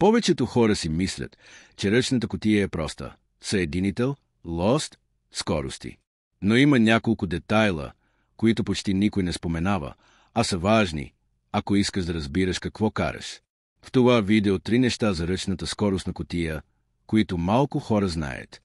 Повечето хора си мислят, че ръчната кутия е проста. Съединител, лост, скорости. Но има няколко детайла, които почти никой не споменава, а са важни, ако искаш да разбираш какво караш. В това видео 3 неща за ръчната скоростна кутия, които малко хора знаят.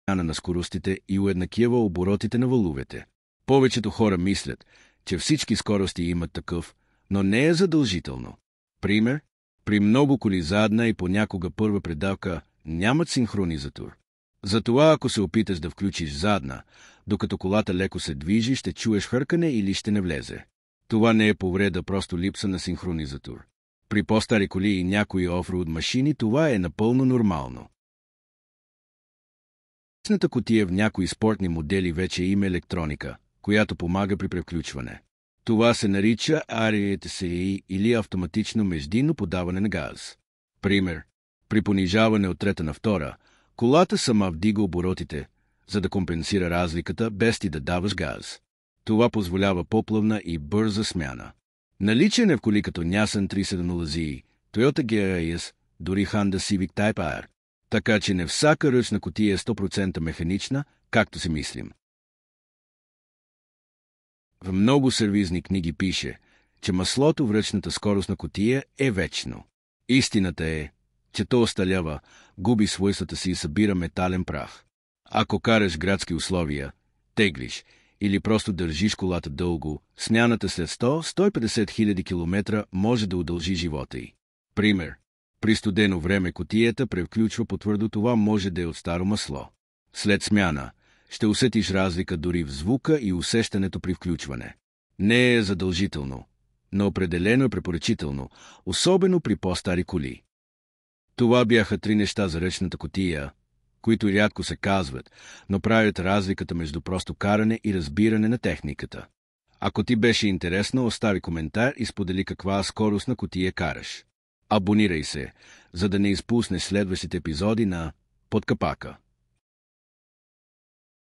На скоростите и уеднаквява оборотите на валовете. Повечето хора мислят, че всички скорости имат такъв, но не е задължително. Пример, при много коли задна и понякога първа предавка нямат синхронизатор. Затова ако се опиташ да включиш задна, докато колата леко се движи, ще чуеш хъркане или ще не влезе. Това не е повреда, просто липса на синхронизатор. При по-стари коли и някои офроуд машини това е напълно нормално. Ръчната кутия в някои спортни модели вече има електроника, която помага при превключване. Това се нарича RTSI или автоматично междинно подаване на газ. Пример. При понижаване от трета на втора, колата сама вдига оборотите, за да компенсира разликата, без ти да даваш газ. Това позволява по-плъвна и бърза смяна. Наличен е в коли като Nissan 370Z, Toyota GRS, дори Honda Civic Type R. Така че не всяка ръчна кутия е 100% механична, както си мислим. В много сервизни книги пише, че маслото в ръчната скоростна кутия е вечно. Истината е, че то осталява, губи свойствата си и събира метален прах. Ако караш градски условия, теглиш или просто държиш колата дълго, смяната след 100-150 хиляди километра може да удължи живота й. Пример. При студено време кутията превключва по-твърдо, това може да е от старо масло. След смяна ще усетиш разлика дори в звука и усещането при включване. Не е задължително, но определено е препоръчително, особено при по-стари коли. Това бяха 3 неща за ръчната кутия, които рядко се казват, но правят разликата между просто каране и разбиране на техниката. Ако ти беше интересно, остави коментар и сподели каква скоростна кутия караш. Абонирай се, за да не изпуснеш следващите епизоди на Под капака.